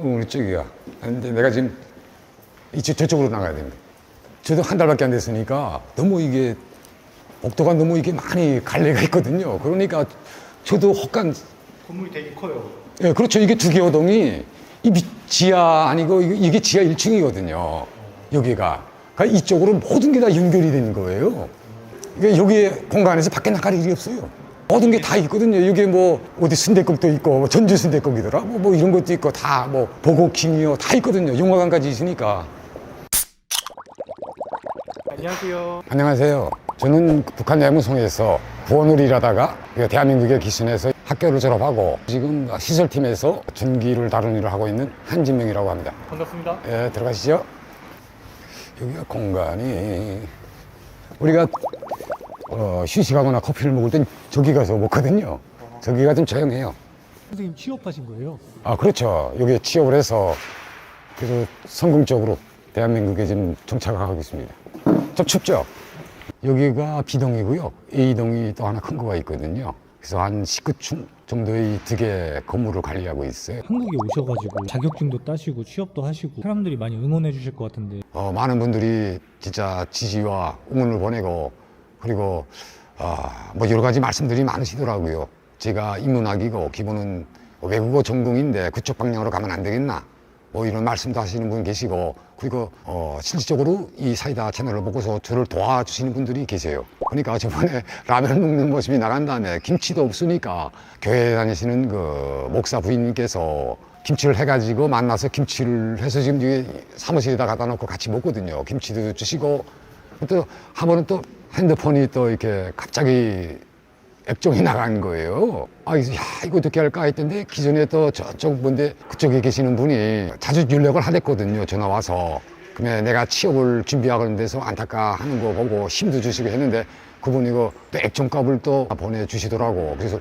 우리 쪽이야. 근데 내가 지금 저쪽으로 나가야 됩니다. 저도 한 달밖에 안 됐으니까 너무 이게 복도가 너무 이게 많이 갈래가 있거든요. 그러니까 저도 헛간. 건물이 되게 커요. 예, 그렇죠. 이게 두 개 호동이 지하 아니고 이게 지하 1층이거든요. 여기가. 그러니까 이쪽으로 모든 게 다 연결이 되는 거예요. 그러니까 여기 공간에서 밖에 나갈 일이 없어요. 모든 게 다 있거든요. 여기 뭐 어디 순댓국도 있고 뭐 전주 순댓국이더라 뭐 이런 것도 있고 다 뭐 보고킹이요 다 있거든요. 영화관까지 있으니까. 안녕하세요. 안녕하세요. 저는 북한 내무성에서 구원을 일하다가 대한민국의 기순에서 학교를 졸업하고 지금 시설팀에서 전기를 다루는 일을 하고 있는 한진명이라고 합니다. 반갑습니다. 예, 들어가시죠. 여기가 공간이 우리가 휴식하거나 커피를 먹을 땐 저기 가서 먹거든요. 저기가 좀 조용해요. 선생님 취업하신 거예요? 아, 그렇죠. 여기에 취업을 해서 그래서 성공적으로 대한민국에 지금 정착하고 있습니다. 좀 춥죠? 여기가 B동이고요. A동이 또 하나 큰 거가 있거든요. 그래서 한 19층 정도의 두 개 건물을 관리하고 있어요. 한국에 오셔가지고 자격증도 따시고 취업도 하시고 사람들이 많이 응원해 주실 것 같은데 많은 분들이 진짜 지지와 응원을 보내고 그리고 뭐 여러 가지 말씀들이 많으시더라고요. 제가 인문학이고 기본은 외국어 전공인데 그쪽 방향으로 가면 안 되겠나 뭐 이런 말씀도 하시는 분 계시고 그리고 실질적으로 이 사이다 채널을 보고서 저를 도와주시는 분들이 계세요. 그러니까 저번에 라면 먹는 모습이 나간 다음에 김치도 없으니까 교회 다니시는 그 목사 부인님께서 김치를 해가지고 만나서 김치를 해서 지금 여기 사무실에다 갖다 놓고 같이 먹거든요. 김치도 주시고 또 한 번은 또 핸드폰이 또 이렇게 갑자기 액정이 나간 거예요. 그래서 이거 어떻게 할까 했던데 기존에 또 저쪽 뭔데 그쪽에 계시는 분이 자주 연락을 하랬거든요. 전화 와서. 그러면 내가 취업을 준비하는 데서 안타까 하는 거 보고 힘도 주시고 했는데 그분이 또 액정값을 또 보내주시더라고. 그래서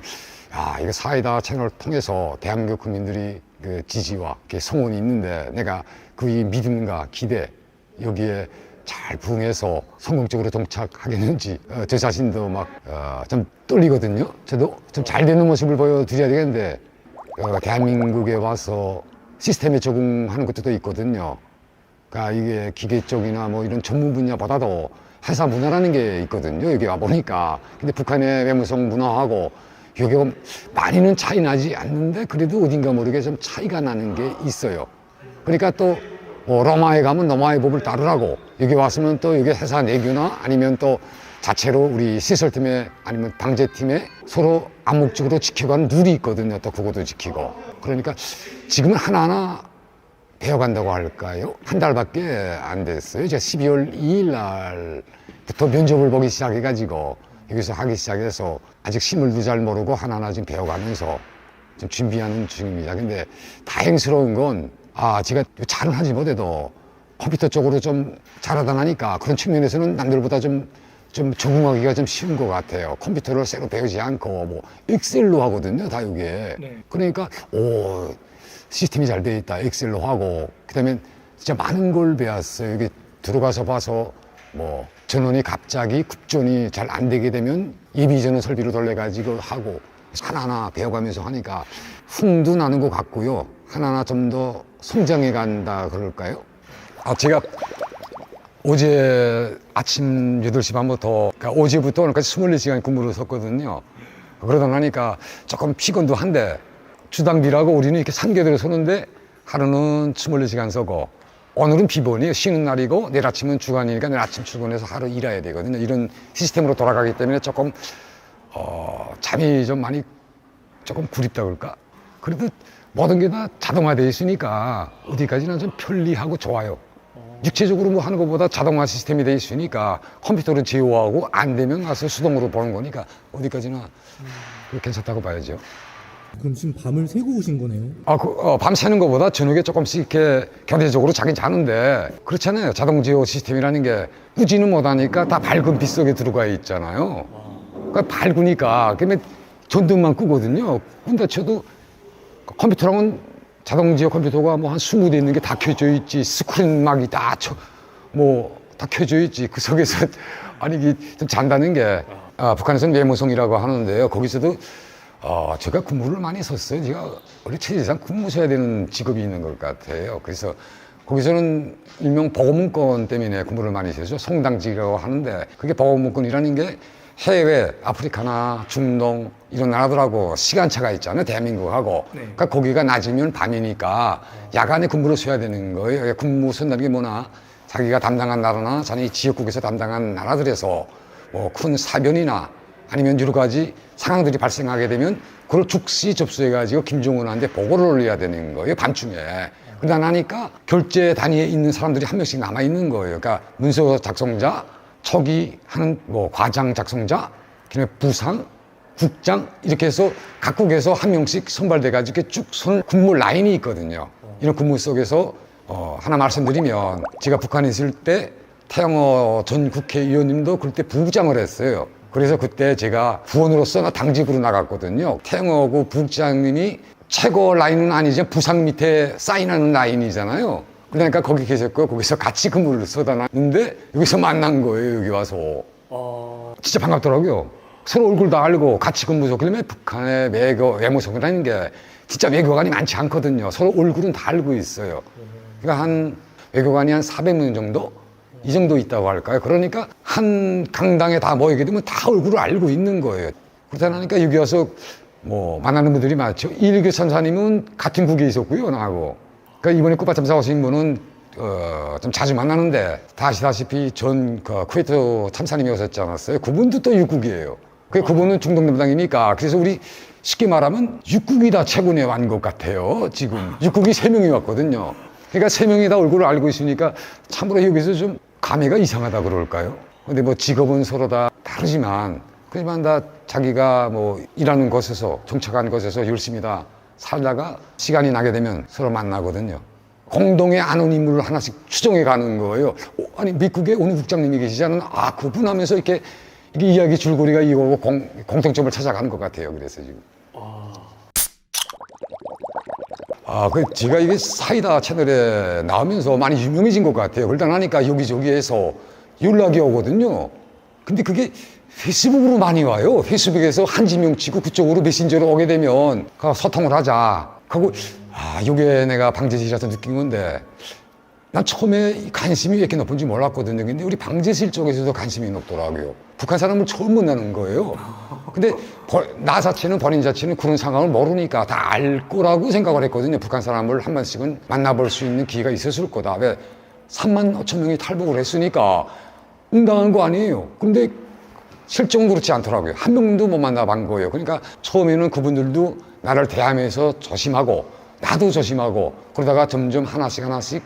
이거 사이다 채널을 통해서 대한민국 국민들이 그 지지와 성원이 있는데 내가 그 믿음과 기대 여기에 잘 부응해서 성공적으로 정착하겠는지 저 자신도 막 좀 떨리거든요. 저도 좀 잘 되는 모습을 보여드려야 되겠는데 대한민국에 와서 시스템에 적응하는 것도 또 있거든요. 그러니까 이게 기계 쪽이나 뭐 이런 전문 분야보다도 회사 문화라는 게 있거든요. 여기 와보니까. 근데 북한의 외무성 문화하고 여기가 많이는 차이 나지 않는데 그래도 어딘가 모르게 좀 차이가 나는 게 있어요. 그러니까 또 로마에 가면 로마의 법을 따르라고 여기 왔으면 또 여기 회사 내규나 아니면 또 자체로 우리 시설팀에 아니면 방제팀에 서로 암묵적으로 지켜가는 룰이 있거든요. 또 그것도 지키고. 그러니까 지금은 하나하나 배워간다고 할까요? 한 달밖에 안 됐어요. 제가 12월 2일 날부터 면접을 보기 시작해가지고 여기서 하기 시작해서 아직 실물도 잘 모르고 하나하나 지금 배워가면서 좀 준비하는 중입니다. 근데 다행스러운 건 제가 잘은 하지 못해도 컴퓨터 쪽으로 좀 잘하다 나니까 그런 측면에서는 남들보다 좀 적응하기가 좀 쉬운 것 같아요. 컴퓨터를 새로 배우지 않고 뭐 엑셀로 하거든요, 다 여기에. 네. 그러니까 시스템이 잘 돼 있다, 엑셀로 하고 그다음에 진짜 많은 걸 배웠어요. 여기 들어가서 봐서 뭐 전원이 갑자기 급전이 잘 안 되게 되면 예비전원 설비로 돌려가지고 하고 하나하나 배워가면서 하니까 흥도 나는 것 같고요. 하나하나 좀 더 성장해 간다 그럴까요? 제가 어제 아침 8시 반부터 그러니까 어제부터 오늘까지 24시간 근무를 섰거든요. 그러다 나니까 조금 피곤도 한데 주당비라고 우리는 이렇게 산개들을 서는데 하루는 24시간 서고 오늘은 비번이에요. 쉬는 날이고 내일 아침은 주간이니까 내일 아침 출근해서 하루 일해야 되거든요. 이런 시스템으로 돌아가기 때문에 조금 잠이 좀 많이 조금 구립다 그럴까? 그래도 모든 게 다 자동화되어 있으니까 어디까지나 좀 편리하고 좋아요. 육체적으로 뭐 하는 것보다 자동화 시스템이 되어 있으니까 컴퓨터는 제어하고 안 되면 가서 수동으로 보는 거니까 어디까지나 괜찮다고 봐야죠. 그럼 지금 밤을 새고 오신 거네요? 밤 새는 것보다 저녁에 조금씩 이렇게 교대적으로 자긴 자는데 그렇잖아요. 자동 제어 시스템이라는 게 끄지는 못하니까 다 밝은 빛 속에 들어가 있잖아요. 그러니까 밝으니까 그러면 전등만 끄거든요. 근데 저도 컴퓨터랑은 자동 제어 컴퓨터가 뭐 한 20대 있는 게 다 켜져 있지. 스크린막이 다 켜져 있지. 그 속에서 아니 이게 좀 잔다는 게 북한에서는 외무성이라고 하는데요. 거기서도 제가 근무를 많이 썼어요. 제가 원래 체제상 근무 서야 되는 직업이 있는 것 같아요. 그래서 거기서는 일명 보호문건 때문에 근무를 많이 했죠. 송당직이라고 하는데 그게 보호문건이라는 게 해외, 아프리카나 중동 이런 나라들하고 시간차가 있잖아요. 대한민국하고. 네. 그러니까 거기가 낮이면 밤이니까 야간에 근무를 써야 되는 거예요. 근무 쓴다는 게 뭐나 자기가 담당한 나라나 자기 지역국에서 담당한 나라들에서 뭐 큰 사변이나 아니면 여러 가지 상황들이 발생하게 되면 그걸 즉시 접수해가지고 김정은한테 보고를 올려야 되는 거예요. 밤중에. 그러다 나니까 결제 단위에 있는 사람들이 한 명씩 남아있는 거예요. 그러니까 문서 작성자, 초기하는 뭐 과장 작성자, 그다음에 부상, 국장 이렇게 해서 각국에서 한 명씩 선발돼가지고 이렇게 쭉 선 근무 라인이 있거든요. 이런 근무 속에서 하나 말씀드리면 제가 북한에 있을 때 태영호 전 국회의원님도 그때 부국장을 했어요. 그래서 그때 제가 부원으로서 당직으로 나갔거든요. 태영호 부국장님이 최고 라인은 아니지만 부상 밑에 사인하는 라인이잖아요. 그러니까 거기 계셨고 거기서 같이 근무를 쏟아놨는데 여기서 만난 거예요. 여기 와서. 진짜 반갑더라고요. 서로 얼굴도 알고 같이 근무소. 그러면 북한의 외무성이라는 게 진짜 외교관이 많지 않거든요. 서로 얼굴은 다 알고 있어요. 그러니까 한 외교관이 한 400명 정도? 이 정도 있다고 할까요? 그러니까 한 강당에 다 모이게 되면 다 얼굴을 알고 있는 거예요. 그러다 보니까 여기 와서 뭐 만나는 분들이 많죠. 이일교 참사님은 같은 국에 있었고요, 나하고. 그러니까 이번에 쿠바 참사 오신 분은 좀 자주 만나는데 다 아시다시피 전 쿠웨이트 참사님이 오셨지 않았어요? 그분도 또 육국이에요. 그분은 중동 담당이니까. 그래서 우리 쉽게 말하면 육국이 다 최근에 완 것 같아요. 지금 육국이 3명이 왔거든요. 그러니까 3명이 다 얼굴을 알고 있으니까 참으로 여기서 좀 감회가 이상하다 그럴까요? 근데 뭐 직업은 서로 다 다르지만 그렇지만 다 자기가 뭐 일하는 곳에서 정착한 곳에서 열심히 다 살다가 시간이 나게 되면 서로 만나거든요. 공동의 아는 인물을 하나씩 추정해 가는 거예요. 아니 미국에 어느 국장님이 계시잖아요. 그분 하면서 이게 이야기 줄거리가 이거고 공통점을 찾아가는 것 같아요. 그래서 지금. 제가 이게 사이다 채널에 나오면서 많이 유명해진 것 같아요. 그러다 나니까 여기저기에서 연락이 오거든요. 근데 그게 페이스북으로 많이 와요. 페이스북에서 한지명 치고 그쪽으로 메신저로 오게 되면 소통을 하자. 하고 이게 내가 방제실에서 느낀 건데 난 처음에 관심이 왜 이렇게 높은지 몰랐거든요. 근데 우리 방제실 쪽에서도 관심이 높더라고요. 북한 사람을 처음 만나는 거예요. 근데 나 자체는 본인 자체는 그런 상황을 모르니까 다 알 거라고 생각을 했거든요. 북한 사람을 한 번씩은 만나볼 수 있는 기회가 있었을 거다. 왜 3만 5천 명이 탈북을 했으니까 응당한 거 아니에요. 근데 실정은 그렇지 않더라고요. 한 명도 못 만나본 거예요. 그러니까 처음에는 그분들도 나를 대하면서 조심하고 나도 조심하고 그러다가 점점 하나씩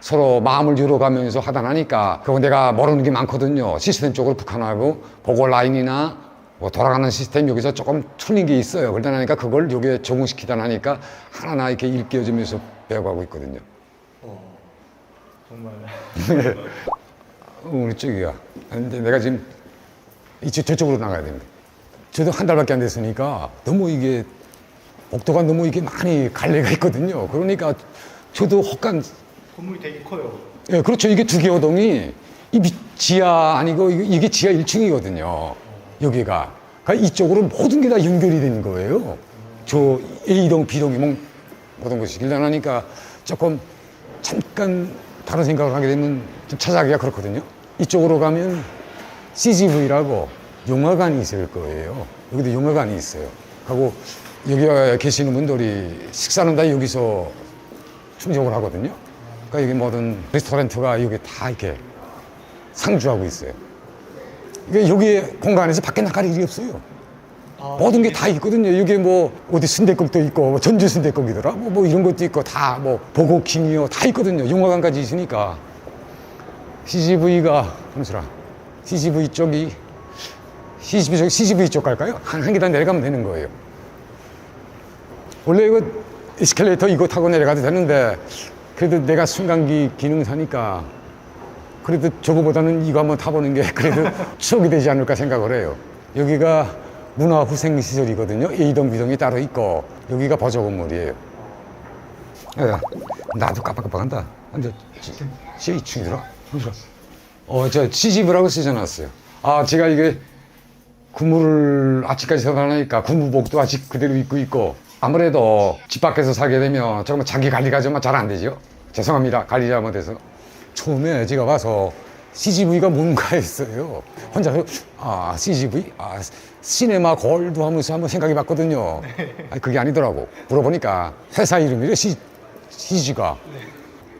서로 마음을 열어가면서 하다 나니까 그거 내가 모르는 게 많거든요. 시스템 쪽으로 북한하고 보고 라인이나 뭐 돌아가는 시스템 여기서 조금 틀린 게 있어요. 그러다 나니까 그걸 여기에 적응시키다 나니까 하나하나 이렇게 일깨워지면서 배워가고 있거든요. 정말. 우리 쪽이야. 근데 내가 지금 저쪽으로 나가야 됩니다. 저도 한 달밖에 안 됐으니까 너무 이게 복도가 너무 이게 많이 갈래가 있거든요. 그러니까 저도 헛간 건물이 되게 커요. 예, 그렇죠. 이게 두 개 호동이 지하 아니고 이게 지하 1층이거든요. 여기가. 그러니까 이쪽으로 모든 게 다 연결이 된 거예요. 저 A동, B동이 모든 것이 길러나니까 조금 잠깐 다른 생각을 하게 되면 좀 찾아가기가 그렇거든요. 이쪽으로 가면 CGV라고 영화관이 있을 거예요. 여기도 영화관이 있어요. 하고 여기 계시는 분들이 식사는 다 여기서 충족을 하거든요. 그러니까 여기 모든 레스토랑트가 여기 다 이렇게 상주하고 있어요. 그러니까 여기 공간에서 밖에 나갈 일이 없어요. 모든 게 다 있거든요. 여기 뭐 어디 순댓국도 있고 뭐 전주 순댓국이더라 뭐 이런 것도 있고 다 뭐 보고킹이요 다 있거든요. 영화관까지 있으니까 CGV가 잠시라 CGV 쪽이 CGV 쪽 갈까요? 한 계단 내려가면 되는 거예요. 원래 이거 에스컬레이터 이거 타고 내려가도 되는데 그래도 내가 순간기 기능사니까 그래도 저거보다는 이거 한번 타보는 게 그래도 추억이 되지 않을까 생각을 해요. 여기가 문화후생시설이거든요. A동, B동이 따로 있고 여기가 보조 건물이에요. 야, 나도 깜빡깜빡한다. 근데 C2층이더라. 저 CGV라고 쓰셔놨어요. 제가 이게 근무를 아직까지 생각하니까 근무복도 아직 그대로 입고 있고 아무래도 집 밖에서 살게 되면 정말 자기 관리가 정말 잘 안 되죠. 죄송합니다. 관리 잘못해서. 처음에 제가 와서 CGV가 뭔가 했어요. 혼자서 CGV? 시네마 골드 하면서 한번 생각해 봤거든요. 아니, 그게 아니더라고. 물어보니까 회사 이름이래 CG가.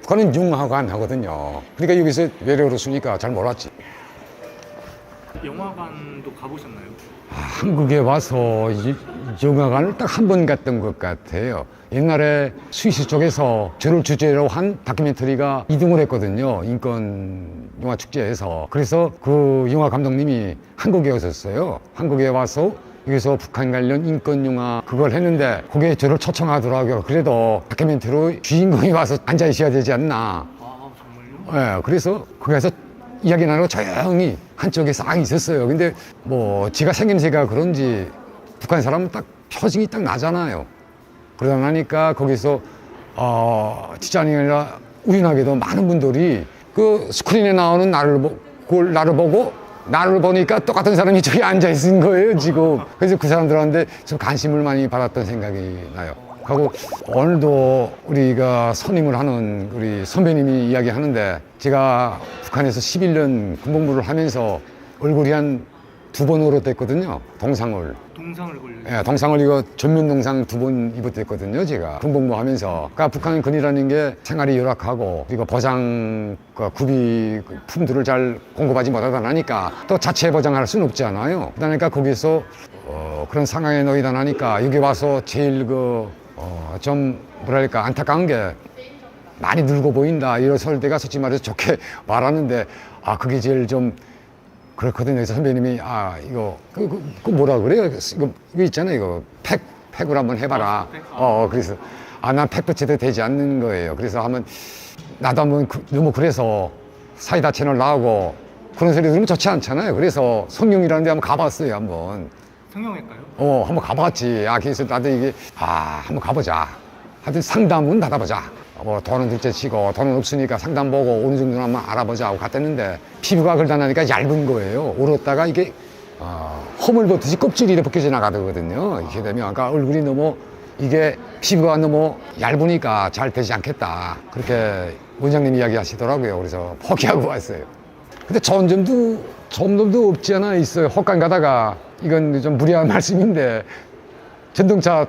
북한은 융화관 하거든요. 그러니까 여기서 외래어로 쓰니까 잘 몰랐지. 영화관도 가보셨나요? 한국에 와서 영화관을 딱 한 번 갔던 것 같아요. 옛날에 스위스 쪽에서 저를 주제로 한 다큐멘터리가 2등을 했거든요. 인권 영화 축제에서. 그래서 그 영화 감독님이 한국에 오셨어요. 한국에 와서 여기서 북한 관련 인권 영화 그걸 했는데 거기에 저를 초청하더라고요. 그래도 다큐멘터리로 주인공이 와서 앉아 있어야 되지 않나. 아 정말요? 네, 그래서 거기서 이야기 나누고 조용히 한쪽에 싹 있었어요. 근데 뭐 제가 생김새가 그런지 북한 사람은 딱 표정이 딱 나잖아요. 그러다 나니까 거기서 진짜 아니라 우연하게도 많은 분들이 그 스크린에 나오는 나를 보고 나를 보니까 똑같은 사람이 저기 앉아 있는 거예요, 지금. 그래서 그 사람들한테 좀 관심을 많이 받았던 생각이 나요. 하고 오늘도 우리가 선임을 하는 우리 선배님이 이야기하는데 제가 북한에서 11년 군복무를 하면서 얼굴이 한 2번 울었댔거든요. 동상을. 동상을 걸려. 예, 동상을 이거 전면 동상 2번 입었댔거든요, 제가. 군복무 하면서. 그러니까 북한 근이라는 게 생활이 열악하고 그리고 보장, 구비 품들을 잘 공급하지 못하다 나니까 또 자체 보장할 수는 없지 않아요. 그러니까 거기서 그런 상황에 놓이다 나니까 여기 와서 제일 좀 뭐랄까 안타까운 게 많이 늙어 보인다 이럴 때가 솔직히 말해서 좋게 말하는데 그게 제일 좀 그렇거든요. 그래서 선배님이 이거 그 뭐라 그래요? 이거 있잖아요. 이거 팩을 한번 해봐라. 그래서 난 팩도 제대로 되지 않는 거예요. 그래서 나도 한번 너무 그래서 사이다 채널 나오고 그런 소리 들으면 좋지 않잖아요. 그래서 성룡이라는 데 한번 가봤어요. 한번. 성형외과요? 한번 가봤지. 그래서 나도 이게 한번 가보자. 하여튼 상담은 받아보자. 돈은 둘째 치고 돈은 없으니까 상담 보고 어느 정도는 한번 알아보자 하고 갔댔는데 피부가 그러다 나니까 얇은 거예요. 울었다가 이게 허물 벗듯이 껍질이 이렇게 벗겨져 나가거든요. 이렇게 되면 얼굴이 너무 이게 피부가 너무 얇으니까 잘 되지 않겠다. 그렇게 원장님이 이야기 하시더라고요. 그래서 포기하고 왔어요. 근데 좋은 점도 없지 않아 있어요. 헛간 가다가 이건 좀 무리한 말씀인데 전동차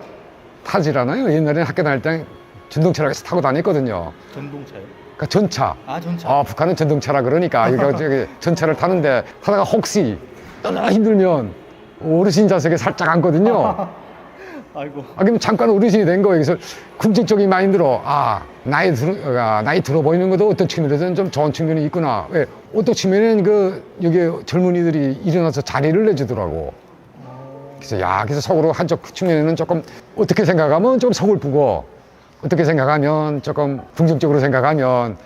타지잖아요. 옛날에는 학교 다닐 때 전동차를 타고 다녔거든요. 전동차요? 그러니까 전차. 전차. 북한은 전동차라 그러니까 저기 전차를 타는데 타다가 혹시 너무 힘들면 어르신 좌석에 살짝 앉거든요. 아이고. 그러면 잠깐 어르신이 된 거예요. 그래서 긍정적인 마인드로 나이 들어 보이는 것도 어떤 측면에서는 좀 좋은 측면이 있구나. 왜? 어떤 측면에는 여기 젊은이들이 일어나서 자리를 내주더라고. 그래서 속으로 한쪽 측면에는 조금 어떻게 생각하면 좀 서글프고 어떻게 생각하면 조금 긍정적으로 생각하면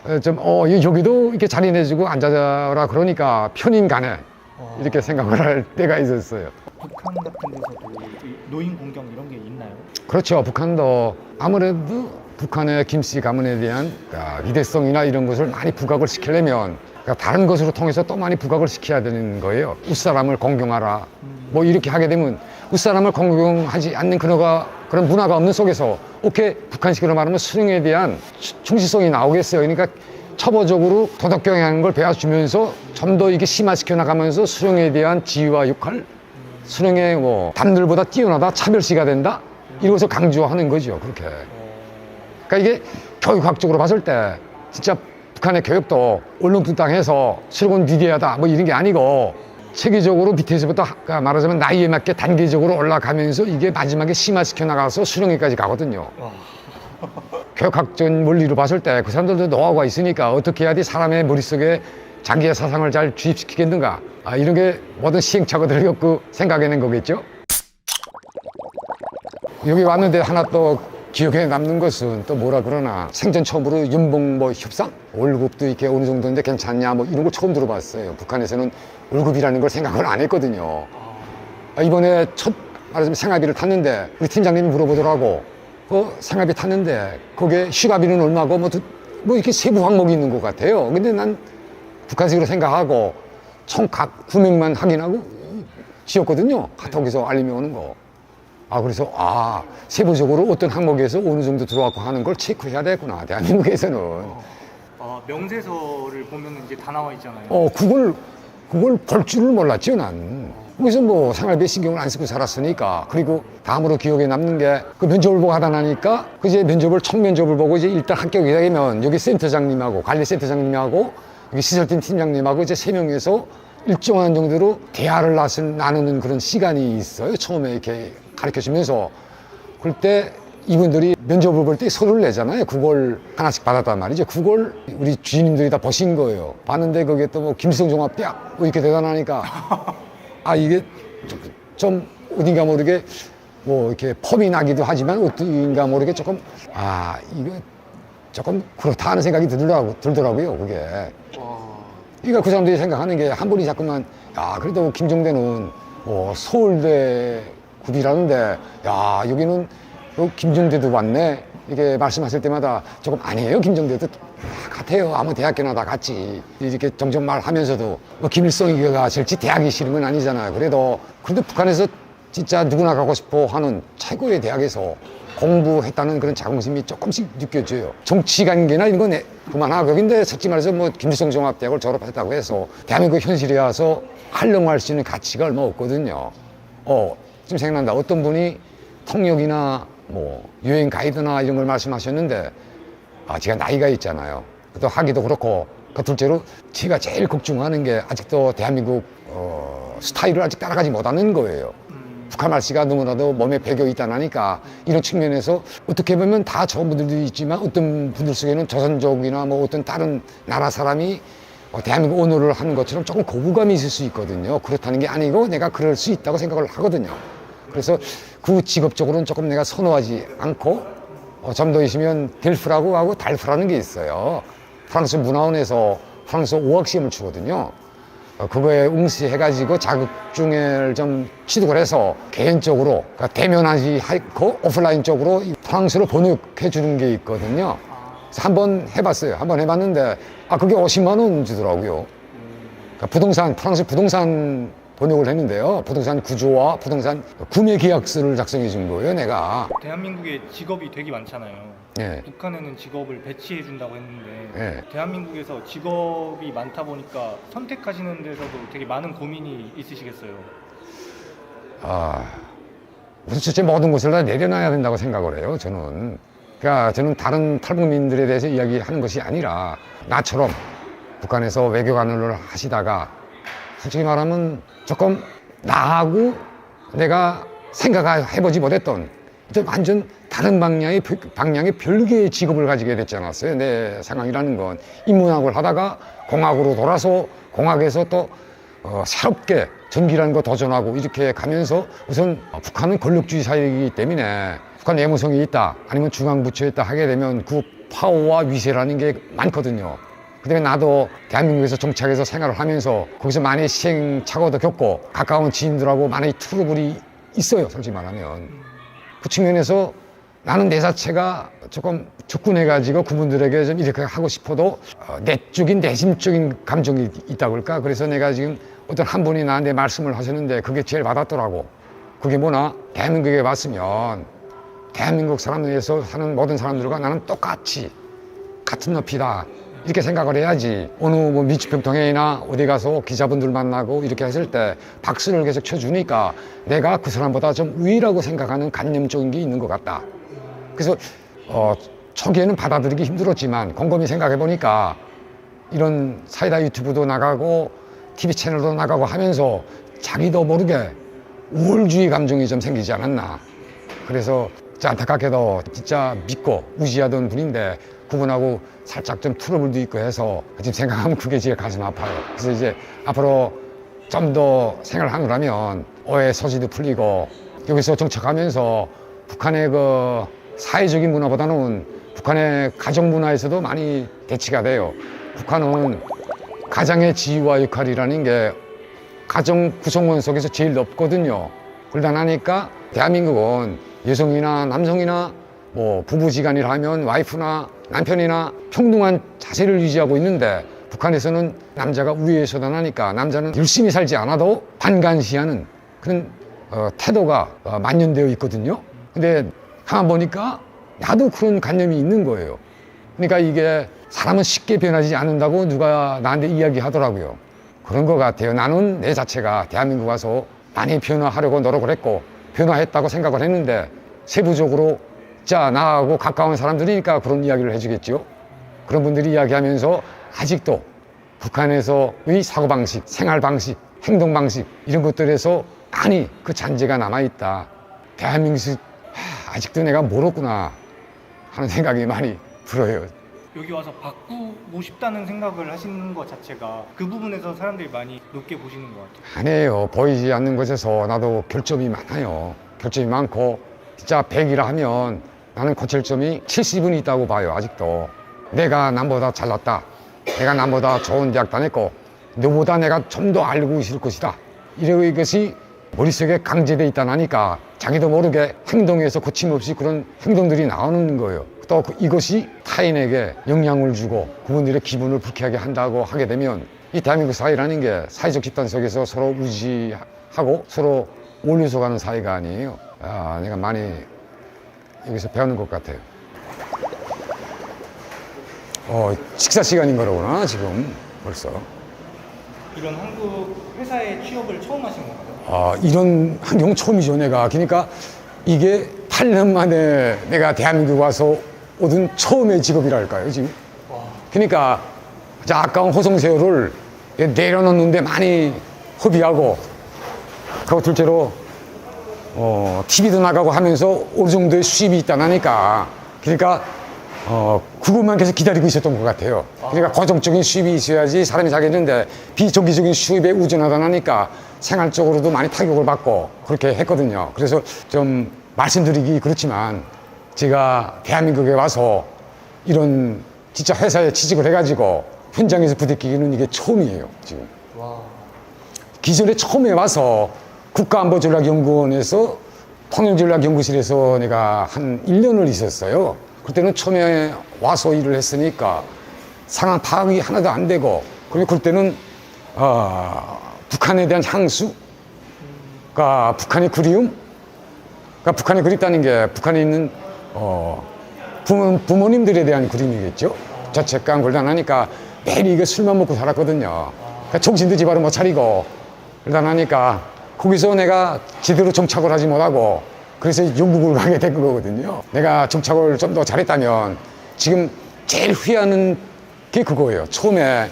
여기도 이렇게 자리 내주고 앉아라 그러니까 편인 가네 이렇게 생각을 할 때가 있었어요. 북한 같은 데서도 노인 공경 이런 게 있나요? 그렇죠. 북한도 아무래도 북한의 김씨 가문에 대한 위대성이나 이런 것을 많이 부각을 시키려면 다른 것으로 통해서 또 많이 부각을 시켜야 되는 거예요. 웃사람을 공경하라. 뭐 이렇게 하게 되면 웃사람을 공경하지 않는 그런 문화가 없는 속에서 북한식으로 말하면 수령에 대한 충실성이 나오겠어요. 그러니까 초보적으로 도덕 경영하는 걸 배워주면서 좀 더 이게 심화시켜 나가면서 수령에 대한 지위와 역할, 수령의 남들보다 뛰어나다, 차별시가 된다 이런 것을 강조하는 거죠. 그렇게. 그러니까 이게 교육학적으로 봤을 때 진짜 북한의 교육도 얼렁뚱땅해서 수령은 위대하다 뭐 이런 게 아니고 체계적으로 밑에서부터 말하자면 나이에 맞게 단계적으로 올라가면서 이게 마지막에 심화시켜 나가서 수령회까지 가거든요. 교육학적인 원리로 봤을 때 그 사람들도 노하우가 있으니까 어떻게 해야지 사람의 머릿속에 자기의 사상을 잘 주입시키겠는가 이런 게 모든 시행착오들을 겪고 생각해낸 거겠죠. 여기 왔는데 하나 또 기억에 남는 것은 또 뭐라 그러나 생전 처음으로 연봉 협상? 월급도 이렇게 어느 정도인데 괜찮냐 이런 거 처음 들어봤어요. 북한에서는 월급이라는 걸 생각을 안 했거든요. 이번에 말하자면 생활비를 탔는데 우리 팀장님이 물어보더라고. 생활비 탔는데 거기에 휴가비는 얼마고 뭐 이렇게 세부 항목이 있는 것 같아요. 근데 난 북한식으로 생각하고 총 각 금액만 확인하고 지었거든요. 카톡에서 알림이 오는 거. 그래서 세부적으로 어떤 항목에서 어느 정도 들어왔고 하는 걸 체크해야 되겠구나, 대한민국에서는. 명세서를 보면 이제 다 나와 있잖아요. 그걸 볼 줄을 몰랐죠, 난. 그래서 뭐 생활비에 신경을 안 쓰고 살았으니까. 그리고 다음으로 기억에 남는 게 그 면접을 보고 하다 나니까 그 이제 첫 면접을 보고 이제 일단 합격이 되면 여기 센터장님하고 관리센터장님하고 여기 시설팀 팀장님하고 이제 3명에서 일정한 정도로 대화를 나누는 그런 시간이 있어요. 처음에 이렇게 가르쳐 주면서. 그럴 때 이분들이 면접을 볼 때 서류를 내잖아요. 그걸 하나씩 받았단 말이죠. 그걸 우리 주인님들이 다 보신 거예요. 봤는데 거기에 또 뭐 김수성종합대학 뭐 이렇게 대단하니까 이게 좀 어딘가 모르게 뭐 이렇게 펌이 나기도 하지만 어딘가 모르게 조금 이거 조금 그렇다 하는 생각이 들더라고요. 그게. 그러니까 그 사람들이 생각하는 게 한 분이 자꾸만 그래도 김종대는 뭐 서울대 굽이라는데 여기는 김종대도 왔네 이렇게 말씀하실 때마다 조금 아니에요. 김종대도 같아요. 아무 대학교나 다 같이 이렇게 정정말 하면서도 뭐 김일성이가 절대 대학이 싫은 건 아니잖아요. 그런데 북한에서 진짜 누구나 가고 싶어 하는 최고의 대학에서 공부했다는 그런 자긍심이 조금씩 느껴져요. 정치관계나 이런 건 그만하고. 근데 솔직히 말해서 뭐 김일성 종합대학을 졸업했다고 해서 대한민국 현실에 와서 활용할 수 있는 가치가 얼마 없거든요. 지금 생각난다. 어떤 분이 통역이나 뭐 여행 가이드나 이런 걸 말씀하셨는데 제가 나이가 있잖아요. 또 하기도 그렇고 둘째로 제가 제일 걱정하는 게 아직도 대한민국 스타일을 아직 따라가지 못하는 거예요. 북한 말씨가 너무나도 몸에 배겨 있다니까 이런 측면에서 어떻게 보면 다 좋은 분들도 있지만 어떤 분들 속에는 조선족이나 뭐 어떤 다른 나라 사람이 대한민국 언어를 하는 것처럼 조금 거부감이 있을 수 있거든요. 그렇다는 게 아니고 내가 그럴 수 있다고 생각을 하거든요. 그래서 그 직업적으로는 조금 내가 선호하지 않고 좀 더 있으면 델프라고 하고 달프라는 게 있어요. 프랑스 문화원에서 프랑스 어학시험을 치거든요. 그거에 응시해가지고 자격증을 좀 취득을 해서 개인적으로 그러니까 대면하지 않고 오프라인적으로 프랑스로 번역해 주는 게 있거든요. 그래서 한번 해봤어요. 한번 해봤는데 그게 50만 원 주더라고요. 그러니까 프랑스 부동산 번역을 했는데요. 부동산 구조와 부동산 구매 계약서를 작성해 준 거예요, 내가. 대한민국에 직업이 되게 많잖아요. 예. 북한에는 직업을 배치해 준다고 했는데 예. 대한민국에서 직업이 많다 보니까 선택하시는 데서도 되게 많은 고민이 있으시겠어요. 도대체 모든 것을 다 내려놔야 된다고 생각을 해요, 저는. 그러니까 저는 다른 탈북민들에 대해서 이야기하는 것이 아니라 나처럼 북한에서 외교관을 하시다가 솔직히 말하면 조금 나하고 내가 생각해보지 못했던 완전 다른 방향의 별개의 직업을 가지게 됐지 않았어요. 내 상황이라는 건 인문학을 하다가 공학으로 돌아서 공학에서 또 새롭게 전기라는 거 도전하고 이렇게 가면서 우선 북한은 권력주의 사회이기 때문에 북한 내무성이 있다 아니면 중앙부처에 있다 하게 되면 그 파워와 위세라는 게 많거든요. 그다음에 나도 대한민국에서 정착해서 생활을 하면서 거기서 많이 시행착오도 겪고 가까운 지인들하고 많이 트러블이 있어요. 솔직히 말하면. 그 측면에서 나는 내 자체가 조금 접근해가지고 그분들에게 좀 이렇게 하고 싶어도 내적인 내심적인 감정이 있다고 할까. 그래서 내가 지금 어떤 한 분이 나한테 말씀을 하셨는데 그게 제일 와닿더라고. 그게 뭐나 대한민국에 왔으면 대한민국 사람들에서 사는 모든 사람들과 나는 똑같이 같은 높이다. 이렇게 생각을 해야지. 어느 뭐 미추평통회나 어디 가서 기자분들 만나고 이렇게 했을 때 박수를 계속 쳐주니까 내가 그 사람보다 좀 우위라고 생각하는 관념적인 게 있는 것 같다. 그래서 초기에는 받아들이기 힘들었지만 곰곰이 생각해 보니까 이런 사이다 유튜브도 나가고 TV 채널도 나가고 하면서 자기도 모르게 우월주의 감정이 좀 생기지 않았나. 그래서 안타깝게도 진짜 믿고 무시하던 분인데 그분하고 살짝 좀 트러블도 있고 해서 지금 생각하면 그게 제일 가슴 아파요. 그래서 이제 앞으로 좀 더 생활을 하느라면 오해 소지도 풀리고 여기서 정착하면서 북한의 그 사회적인 문화보다는 북한의 가정 문화에서도 많이 대치가 돼요. 북한은 가장의 지위와 역할이라는 게 가정 구성원 속에서 제일 높거든요. 그러다 나니까 대한민국은 여성이나 남성이나 뭐 부부지간이라 하면 와이프나 남편이나 평등한 자세를 유지하고 있는데 북한에서는 남자가 우위에 서다나니까 남자는 열심히 살지 않아도 반간시하는 그런 태도가 만연되어 있거든요. 근데 가만 보니까 나도 그런 관념이 있는 거예요. 그러니까 이게 사람은 쉽게 변하지 않는다고 누가 나한테 이야기하더라고요. 그런 것 같아요. 나는 내 자체가 대한민국 와서 많이 변화하려고 노력을 했고 변화했다고 생각을 했는데 세부적으로 자 나하고 가까운 사람들이니까 그런 이야기를 해주겠죠. 그런 분들이 이야기하면서 아직도 북한에서의 사고방식, 생활방식, 행동방식 이런 것들에서 많이 그 잔재가 남아있다. 대한민국 아직도 내가 멀었구나 하는 생각이 많이 들어요. 여기 와서 바꾸고 싶다는 생각을 하시는 것 자체가 그 부분에서 사람들이 많이 높게 보시는 것 같아요. 아니에요. 보이지 않는 것에서 나도 결점이 많아요. 결점이 많고 진짜 100이라 하면 나는 고칠 점이 70은 있다고 봐요. 아직도 내가 남보다 잘났다, 내가 남보다 좋은 대학 다녔고 너보다 내가 좀 더 알고 있을 것이다, 이런 것이 머릿속에 강제돼 있다 나니까 자기도 모르게 행동에서 거침없이 그런 행동들이 나오는 거예요. 또 이것이 타인에게 영향을 주고 그분들의 기분을 불쾌하게 한다고 하게 되면 이 대한민국 사회라는 게 사회적 집단 속에서 서로 의지하고 서로 올려서 가는 사회가 아니에요. 내가 많이 여기서 배우는 것 같아요. 식사 시간인 거로구나 지금 벌써. 이런 한국 회사에 취업을 처음 하신 건가요? 이런 환경 처음이죠 내가. 그러니까 이게 8년 만에 내가 대한민국 와서 얻은 처음의 직업이랄까요 지금. 그러니까 아까운 호송세월을 내려놓는데 많이 허비하고, 그리고 둘째로 TV도 나가고 하면서 어느 정도의 수입이 있다니까. 그러니까 그것만 계속 기다리고 있었던 것 같아요. 그러니까 고정적인 수입이 있어야지 사람이 살겠는데 비정기적인 수입에 우전하다 나니까 생활적으로도 많이 타격을 받고 그렇게 했거든요. 그래서 좀 말씀드리기 그렇지만 제가 대한민국에 와서 이런 진짜 회사에 취직을 해가지고 현장에서 부딪히기는 이게 처음이에요 지금. 기존에 처음에 와서 국가안보전략연구원에서 통일전략연구실에서 내가 한 1년을 있었어요. 그때는 처음에 와서 일을 했으니까 상황 파악이 하나도 안 되고, 그리고 그때는 북한에 대한 향수, 그러니까 북한의 그리움, 그러니까 북한이 그립다는 게 북한에 있는 부모님들에 대한 그림이겠죠. 자책감 곤란하니까 매일 이거 술만 먹고 살았거든요. 그러니까 정신도 제대로 못 차리고 그러다 나니까 거기서 내가 제대로 정착을 하지 못하고 그래서 영국을 가게 된 거거든요. 내가 정착을 좀 더 잘했다면 지금 제일 후회하는 게 그거예요. 처음에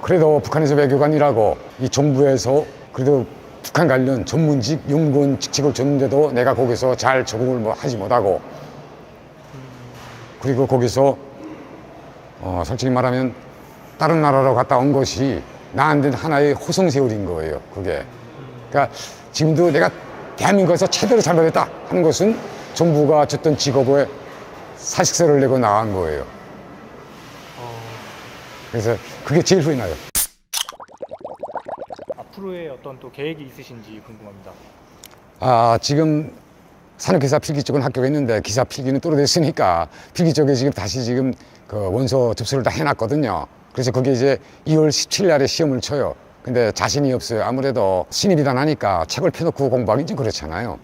그래도 북한에서 외교관이라고 이 정부에서 그래도 북한 관련 전문직 연구원 직책을 줬는데도 내가 거기서 잘 적응을 하지 못하고, 그리고 거기서 솔직히 말하면 다른 나라로 갔다 온 것이 나한테는 하나의 호성세월인 거예요. 그게. 그러니까 지금도 내가 대한민국에서 제대로 잘못했다 하는 것은 정부가 줬던 직업에 사직서를 내고 나간 거예요. 그래서 그게 제일 후회 나요. 앞으로의 어떤 또 계획이 있으신지 궁금합니다. 지금 산업기사 필기 쪽은 합격했는데 기사 필기는 또 됐으니까 필기 쪽에 지금 다시 지금 그 원서 접수를 다 해놨거든요. 그래서 그게 이제 2월 17일 날에 시험을 쳐요. 근데 자신이 없어요. 아무래도 신입이다 나니까 책을 펴놓고 공부하기 좀 그렇잖아요.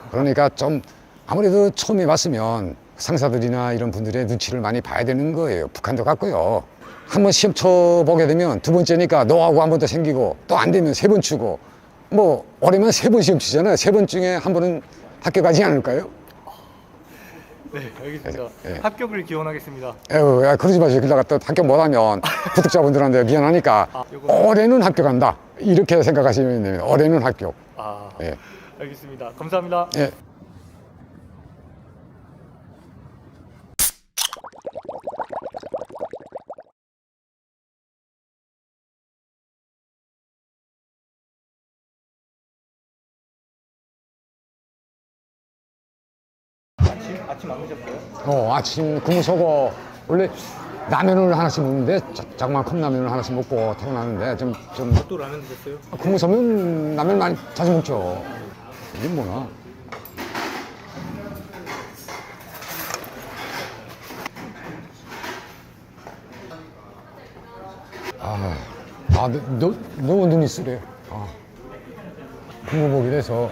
그러니까 좀 아무래도 처음에 왔으면 상사들이나 이런 분들의 눈치를 많이 봐야 되는 거예요. 북한도 같고요. 한번 시험 쳐보게 되면 두 번째니까 너하고 한 번 더 생기고 또 안 되면 세 번 치고 뭐 올해만 3번 시험 치잖아요. 3번 중에 한 번은 합격하지 않을까요? 네, 알겠습니다. 예. 합격을 기원하겠습니다. 그러지 마세요. 그러다가 또 합격 못하면 구독자분들한테 미안하니까 올해는 합격한다 이렇게 생각하시면 됩니다. 올해는 합격. 예. 알겠습니다. 감사합니다. 예. 아침 안 드셨어요? 아침 근무서고 원래 라면을 하나씩 먹는데 자그마한 컵라면을 하나씩 먹고 퇴근하는데 좀 또 라면 드셨어요? 근무서면 라면 많이 자주 먹죠. 이게 뭐나. 너무 눈이 쓰래. 공무복이라서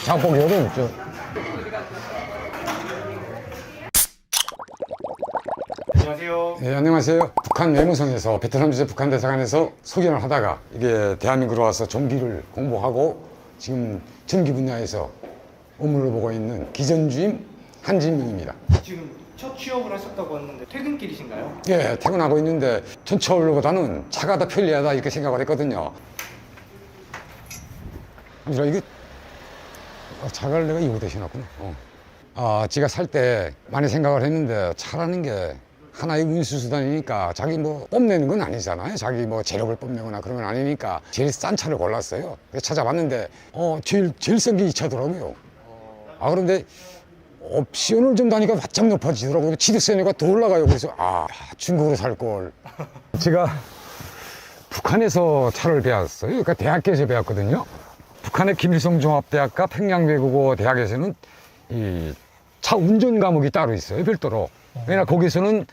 작업복이 어렵죠. 안녕하세요. 네, 안녕하세요. 북한 외무성에서 베트남 주재 북한 대사관에서 소견을 하다가 이게 대한민국으로 와서 전기를 공부하고 지금 전기 분야에서 업무를 보고 있는 기전주임 한진명입니다. 지금 첫 취업을 하셨다고 했는데 퇴근길이신가요? 예, 퇴근하고 있는데 전철보다는 차가 더 편리하다 이렇게 생각을 했거든요. 그래서 이게 차를 내가 이거 대신했구나. 제가 살 때 많이 생각을 했는데 차라는 게 하나의 운수수단이니까 자기 뭐 뽐내는 건 아니잖아요. 자기 뭐 재력을 뽐내거나 그런 건 아니니까 제일 싼 차를 골랐어요. 그래서 찾아봤는데 제일 싼 게 이 차더라고요. 그런데 옵션을 좀 다니까 바짝 높아지더라고요. 취득세가 더 올라가요. 그래서 중국으로 살 걸. 제가 북한에서 차를 배웠어요. 그러니까 대학교에서 배웠거든요. 북한의 김일성 종합대학과 평양외국어 대학에서는 이 차 운전 과목이 따로 있어요. 별도로. 왜냐 거기서는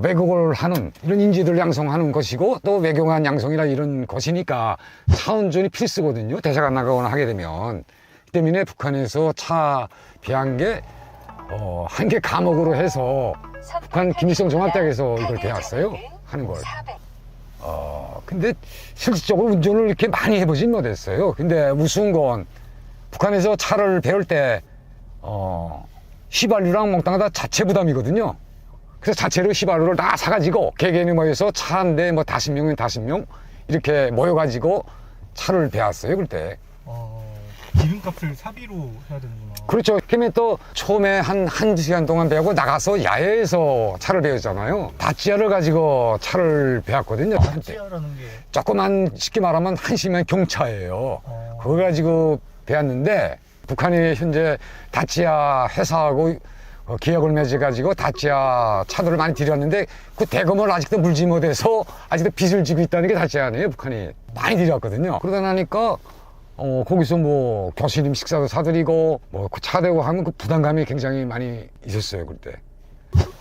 외국어를 하는 이런 인재들 양성하는 것이고 또 외교관 양성이나 이런 것이니까 차 운전이 필수거든요. 대사관 나가거나 하게 되면. 그 때문에 북한에서 차 배운 게 한 개 과목으로 해서 북한 김일성 종합대학에서 이걸 배웠어요. 하는 걸. 근데 실질적으로 운전을 이렇게 많이 해보진 못했어요. 근데 우스운 건 북한에서 차를 배울 때 휘발유랑 몽땅 다 자체 부담이거든요. 그래서 자체로 휘발유를 다 사가지고 개개인이 모여서 차 한 대 뭐 50명이면 50명 이렇게 모여가지고 차를 배웠어요. 그때. 기름값을 사비로 해야 되는구나. 그렇죠. 그러면 또 처음에 한두 시간 동안 배우고 나가서 야외에서 차를 배웠잖아요. 다찌아를 가지고 차를 배웠거든요. 다찌아라는 게 조그만 쉽게 말하면 한심한 경차예요. 그거 가지고 배웠는데 북한이 현재 다찌아 회사하고 계약을 맺어가지고 다찌아 차들을 많이 들였는데 그 대금을 아직도 물지 못해서 아직도 빚을 지고 있다는 게 다찌아네요. 북한이 많이 들였거든요. 그러다 나니까 거기서 뭐 교수님 식사도 사드리고 뭐 그 차 대고 하면 그 부담감이 굉장히 많이 있었어요. 그때.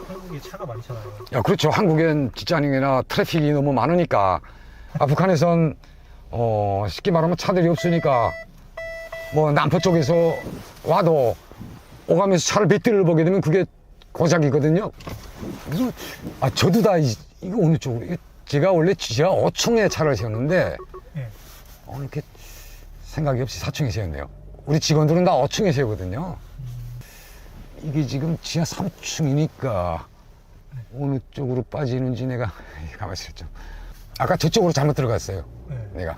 한국에 차가 많잖아요. 그렇죠. 한국엔 직장인이나 트래픽이 너무 많으니까 북한에선 쉽게 말하면 차들이 없으니까 뭐 남포 쪽에서 와도 오가면서 차를 몇 대를 보게 되면 그게 고작이거든요. 그래서 저도 다 이거 어느 쪽으로 제가 원래 지하 5층에 차를 세웠는데 네. 이렇게 생각이 없이 4층에 세웠네요. 우리 직원들은 다 5층에 세우거든요. 이게 지금 지하 3층이니까 어느 쪽으로 빠지는지 내가 가만히 있었죠. 아까 저쪽으로 잘못 들어갔어요. 네. 내가.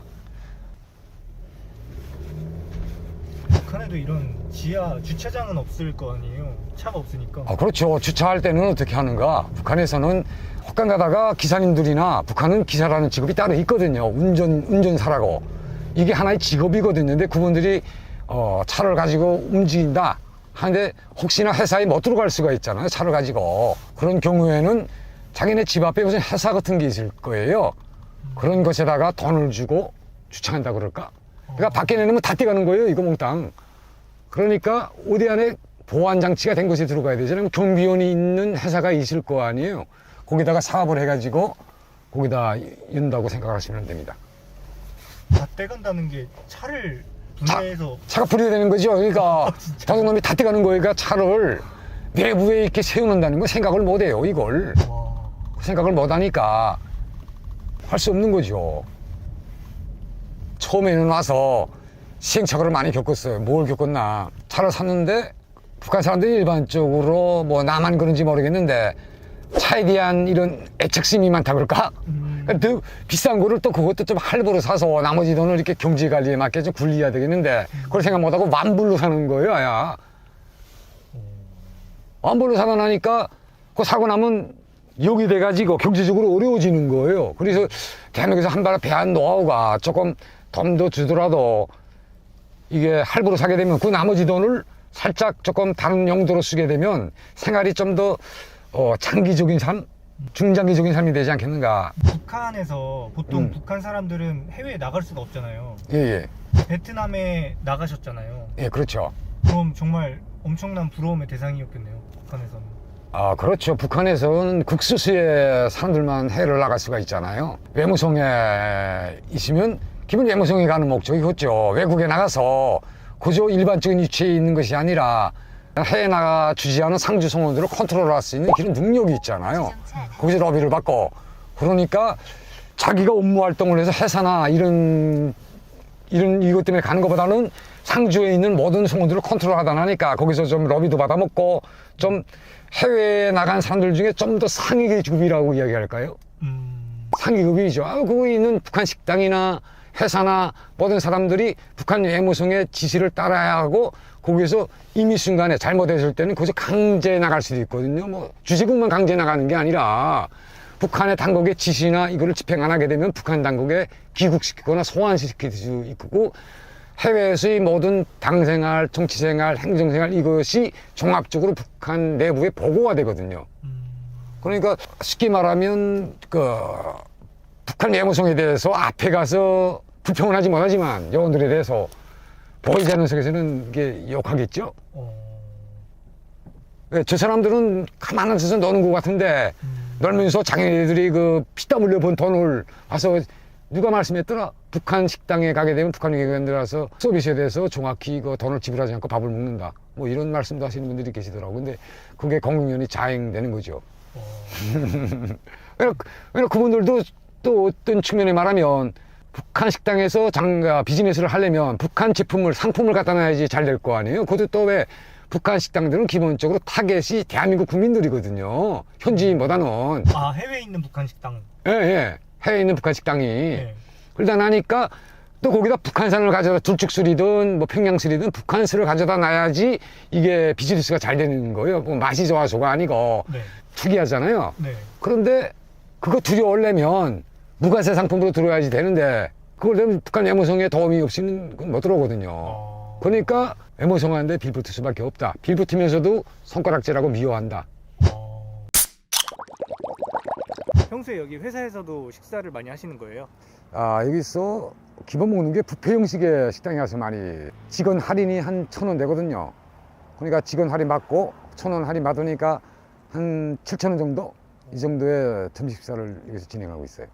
북한에도 이런 지하 주차장은 없을 거 아니에요. 차가 없으니까. 그렇죠. 주차할 때는 어떻게 하는가. 북한에서는 혹간 가다가 기사님들이나 북한은 기사라는 직업이 따로 있거든요. 운전사라고. 이게 하나의 직업이거든요. 근데 그분들이 차를 가지고 움직인다 하는데 혹시나 회사에 못 들어갈 수가 있잖아요. 차를 가지고. 그런 경우에는 자기네 집 앞에 무슨 회사 같은 게 있을 거예요. 그런 것에다가 돈을 주고 주차한다 그럴까? 그러니까 밖에 내놓으면 다 떼가는 거예요. 이거 몽땅. 그러니까 어디 안에 보안 장치가 된 곳에 들어가야 되잖아요. 경비원이 있는 회사가 있을 거 아니에요. 거기다가 사업을 해가지고 거기다 연다고 생각하시면 됩니다. 다 떼간다는 게 차를 분해해서 차가 분해되는 거죠. 그러니까 도둑놈이 다 떼가는 거예요. 그러니까 차를 내부에 이렇게 세워놓는다는 건 생각을 못 해요. 이걸. 생각을 못 하니까 할 수 없는 거죠. 처음에는 와서 시행착오를 많이 겪었어요. 뭘 겪었나. 차를 샀는데 북한 사람들이 일반적으로 뭐 나만 그런지 모르겠는데 차에 대한 이런 애착심이 많다 그럴까? 더 비싼 거를 또 그것도 좀 할부로 사서 나머지 돈을 이렇게 경제 관리에 맞게 좀 굴려야 되겠는데 그걸 생각 못 하고 완불로 사는 거예요. 아야. 완불로 사다 나니까 그거 사고 나면 여기 돼가지고 경제적으로 어려워지는 거예요. 그래서 대한민국에서 한 발 배한 노하우가 조금 돈 더 주더라도 이게 할부로 사게 되면 그 나머지 돈을 살짝 조금 다른 용도로 쓰게 되면 생활이 좀 더 장기적인 삶, 중장기적인 삶이 되지 않겠는가. 북한에서 보통 북한 사람들은 해외에 나갈 수가 없잖아요. 예. 베트남에 나가셨잖아요. 예, 그렇죠. 그럼 정말 엄청난 부러움의 대상이었겠네요. 북한에서는. 그렇죠. 북한에서는 극소수의 사람들만 해외를 나갈 수가 있잖아요. 외무성에 있으면 기본 외모성이 가는 목적이 그렇죠. 외국에 나가서 그저 일반적인 위치에 있는 것이 아니라 해외 나가 주지하는 상주 성원들을 컨트롤할 수 있는 그런 능력이 있잖아요. 거기서 러비를 받고 그러니까 자기가 업무 활동을 해서 회사나 이런 이것 때문에 가는 것보다는 상주에 있는 모든 성원들을 컨트롤하다 나니까 거기서 좀 러비도 받아먹고 좀 해외에 나간 사람들 중에 좀 더 상위급이라고 이야기할까요? 상위급이죠. 거기 있는 북한 식당이나 회사나 모든 사람들이 북한 외무성의 지시를 따라야 하고 거기서 이미 순간에 잘못했을 때는 거기서 강제 나갈 수도 있거든요. 뭐 주재국만 강제 나가는 게 아니라 북한의 당국의 지시나 이거를 집행 안 하게 되면 북한 당국에 귀국시키거나 소환시킬 수 있고 해외에서의 모든 당생활, 정치생활, 행정생활 이것이 종합적으로 북한 내부에 보고가 되거든요. 그러니까 쉽게 말하면 북한 외무성에 대해서 앞에 가서 불평은 하지 못하지만 요원들에 대해서 보이지 않는 속에서는 이게 욕하겠죠. 왜, 저 사람들은 가만 앉아서 노는 것 같은데 놀면서 자기네들이 피땀 흘려 번 돈을 와서 누가 말씀했더라? 북한 식당에 가게 되면 북한 외교관들 와서 서비스에 대해서 정확히 돈을 지불하지 않고 밥을 먹는다. 뭐 이런 말씀도 하시는 분들이 계시더라고요. 근데 그게 공공연히 자행되는 거죠. 왜냐면 그분들도 또 어떤 측면에 말하면 북한 식당에서 비즈니스를 하려면 북한 제품을, 상품을 갖다 놔야지 잘 될 거 아니에요? 그것도 또 왜 북한 식당들은 기본적으로 타겟이 대한민국 국민들이거든요. 현지인보다는. 아, 해외에 있는 북한 식당. 예. 해외에 있는 북한 식당이. 네. 그러다 나니까 또 거기다 북한산을 가져다 둘쭉술이든 뭐 평양술이든 북한술을 가져다 놔야지 이게 비즈니스가 잘 되는 거예요. 뭐 맛이 좋아서가 아니고. 네. 특이하잖아요. 네. 그런데 그거 들여오려면 무가세 상품으로 들어야지 되는데 그걸 되면 북한 외무성에 도움이 없이는 못 들어오거든요. 그러니까 외무성한테 빌붙을 수밖에 없다. 빌붙으면서도 손가락질하고 미워한다. 평소에 여기 회사에서도 식사를 많이 하시는 거예요? 여기서 기본 먹는 게 뷔페 형식의 식당에 가서 많이 직원 할인이 한 1,000원 되거든요. 그러니까 직원 할인 받고 1,000원 할인 받으니까 한 7,000원 정도? 이 정도의 점심 식사를 여기서 진행하고 있어요.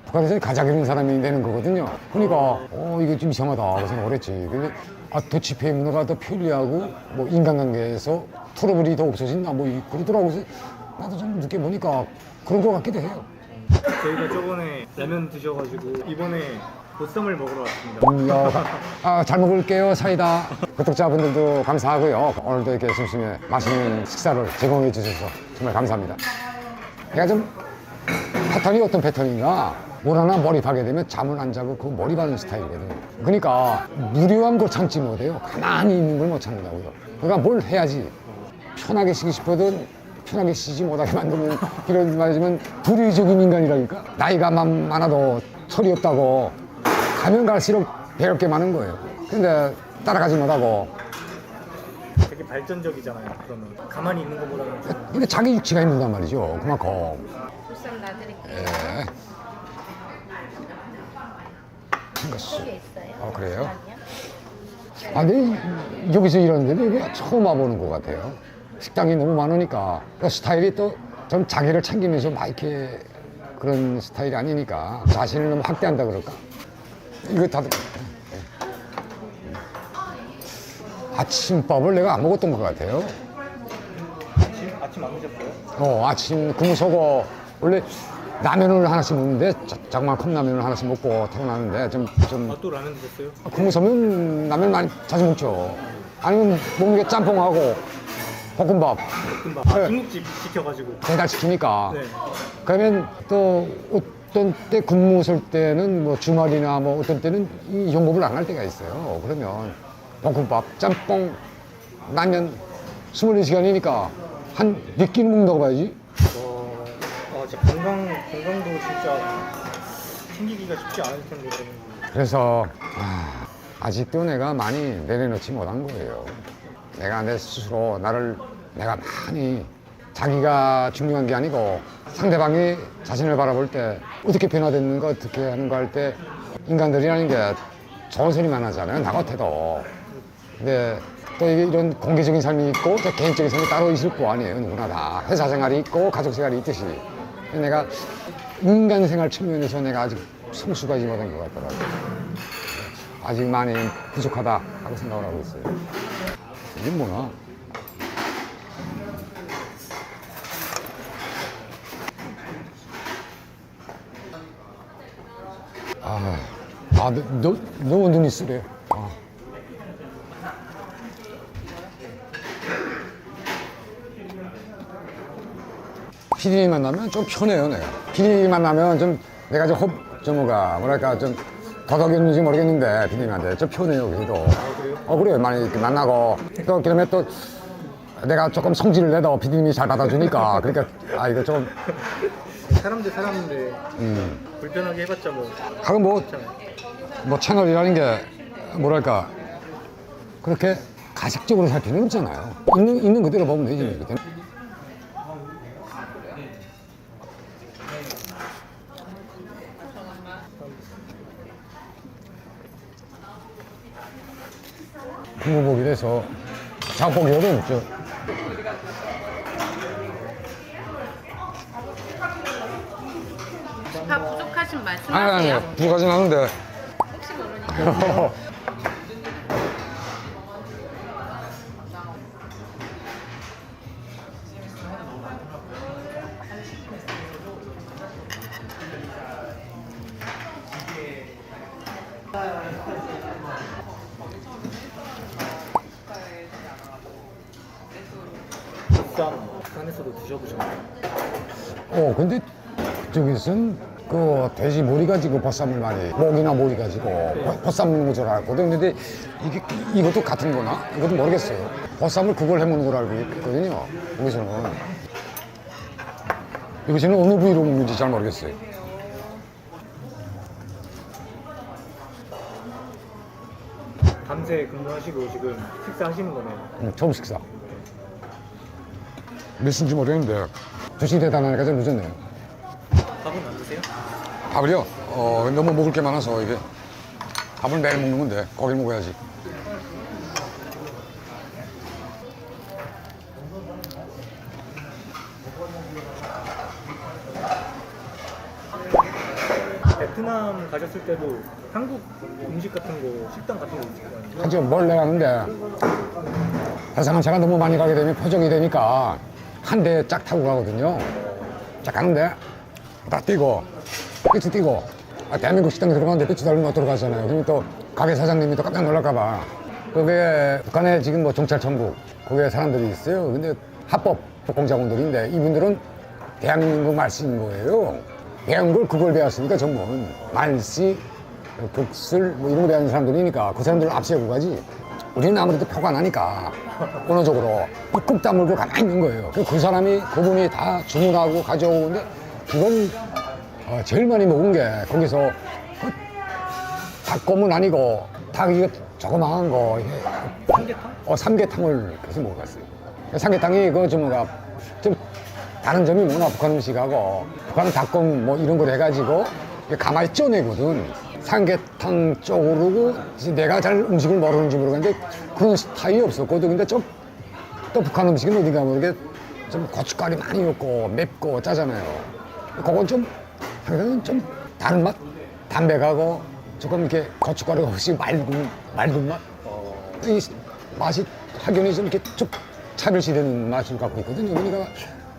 북한에서는 가자 그런 사람이 되는 거거든요. 그러니까 이게 좀 이상하다 그래서 그랬지. 근데 도치페이 문화가 더 편리하고 뭐 인간관계에서 트러블이 더 없어진다 뭐 그러더라고. 그래서 나도 좀 늦게 보니까 그런 거 같기도 해요. 저희가 저번에 라면 드셔가지고 이번에 보쌈을 먹으러 왔습니다. 잘 먹을게요. 사이다. 구독자분들도 감사하고요. 오늘도 이렇게 심심해 맛있는 식사를 제공해 주셔서 정말 감사합니다. 내가 좀 패턴이 어떤 패턴인가? 뭘 하나 몰입하게 되면 잠을 안 자고 그 몰입하는 스타일이거든요. 그러니까 무료한 걸 참지 못해요. 가만히 있는 걸 못 참는다고요. 그러니까 뭘 해야지. 편하게 쉬고 싶어도 편하게 쉬지 못하게 만드는 이런 말이지만 불의적인 인간이라니까. 나이가 많아도 철이 없다고 가면 갈수록 배울 게 많은 거예요. 근데 따라가지 못하고. 되게 발전적이잖아요. 그러면 가만히 있는 것보다는. 근데 자기 육체가 힘들단 말이죠. 그만큼. 보쌈 놔드릴게요. 예. 속에 있어요. 그래요? 근데 여기서 일하는데도 이게 처음 와보는 것 같아요. 식당이 너무 많으니까 스타일이 또 좀 자기를 챙기면서 막 이렇게 그런 스타일이 아니니까 자신을 너무 확대한다 그럴까? 이거 다들 아침밥을 내가 안 먹었던 것 같아요. 아침 안 드셨어요? 아침 근무서고 원래 라면을 하나씩 먹는데 자그마한 컵라면을 하나씩 먹고 퇴근하는데 또 라면 드셨어요? 근무서면 라면 많이 자주 먹죠. 아니면 먹는 게 짬뽕하고 볶음밥. 네. 중국집 시켜가지고. 배달시키니까. 네. 그러면 또 어떤 때 근무 쓸 때는 뭐 주말이나 뭐 어떤 때는 이 영업을 안 할 때가 있어요. 그러면 볶음밥, 짬뽕, 라면 24시간이니까 한 몇 끼는 먹는다고 봐야지. 진짜 건강도 진짜 챙기기가 쉽지 않을 텐데. 그래서 아직도 내가 많이 내려놓지 못한 거예요. 내가 내 스스로 내가 많이 자기가 중요한 게 아니고 상대방이 자신을 바라볼 때 어떻게 변화됐는가 어떻게 하는가 할 때 인간들이라는 게 좋은 소리만 하잖아요. 나 같아도. 근데 또 이런 공개적인 삶이 있고 또 개인적인 삶이 따로 있을 거 아니에요. 누구나 다. 회사 생활이 있고 가족 생활이 있듯이. 내가 인간 생활 측면에서 내가 아직 성수가 임하던 것 같더라고요. 아직 많이 부족하다 하고 생각을 하고 있어요. 이게 뭐나? 너무 눈이 쓰래. 피디님 만나면 좀 편해요, 내가. 피디님 만나면 좀 내가 뭐랄까, 좀 더덕였는지 모르겠는데, 피디님한테 좀 편해요, 그래도. 그래요. 많이 이렇게 만나고. 또, 그러면 또 내가 조금 성질을 내도 피디님이 잘 받아주니까. 그러니까, 이거 좀. 사람 대 사람인데 불편하게 해봤자 뭐. 가끔 뭐 채널이라는 게, 뭐랄까, 그렇게 가식적으로 살 필요는 없잖아요. 있는 그대로 보면 되지. 국무복이라서 작업복이 어려웠죠. 다 부족하신 말씀하세요. 아니, 부족하진 않은데. 혹시 모르니까. 북한에서도 드셔보셨나요? 근데 그쪽에서는 그 돼지 머리 가지고 보쌈을 많이, 목이나 머리 가지고 보쌈 먹는 줄 알았거든. 근데 이것도 같은 거나? 이것도 모르겠어요. 보쌈을 그걸 해 먹는 걸 알고 있거든요. 여기서는. 여기서는 어느 부위로 먹는지 잘 모르겠어요. 밤새 근무하시고 지금 식사하시는 거네요. 처음 식사. 몇 시인지 모르겠는데 2시 대단하니까 좀 늦었네요. 밥은 안 드세요? 밥을요? 너무 먹을 게 많아서 이게 밥을 매일 먹는 건데 고기를 먹어야지. 베트남 가셨을 때도 한국 음식 같은 거, 식당 같은 거 있을 거 아니에요? 하죠. 뭘 내가 하는데 회사만 제가 너무 많이 가게 되면 표정이 되니까 한 대 쫙 타고 가거든요. 쫙 가는데 딱 뛰고 끝이 뛰고 대한민국 식당에 들어가는데 빛이 달린 거 들어가잖아요. 그러면 또 가게 사장님이 또 깜짝 놀랄까 봐. 그게 북한에 지금 뭐 정찰청국 거기에 사람들이 있어요. 근데 합법 공작원들인데 이분들은 대한민국 말씨인 거예요. 배운 걸 그걸 배웠으니까 전문 말씨, 국술 뭐 이런 거 배우는 사람들이니까 그 사람들을 앞세우고 가지. 우리는 아무래도 표가 나니까 언어적으로 꾹 다물고 가만히 있는 거예요. 그 사람이 그분이 다 주문하고 가져오는데 그걸 제일 많이 먹은 게 거기서 그 닭고문 아니고 닭 이거 조그마한 거 삼계탕? 삼계탕을 계속 먹어봤어요. 삼계탕이 그 좀 다른 점이 뭐나 북한 음식하고 북한은 닭고문 뭐 이런 걸 해가지고 가만히 쪄내거든. 삼계탕 쪽으로 내가 잘 음식을 모르는지 모르겠는데 그런 스타일이 없었거든. 근데 또 북한 음식은 어딘가 모르게 좀 고춧가루 많이 넣고 맵고 짜잖아요. 그건 좀 항상 좀 다른 맛? 담백하고 조금 이렇게 고춧가루가 없이 맑은 맛? 이 맛이 확연히 좀 이렇게 좀 차별시되는 맛을 갖고 있거든요. 그러니까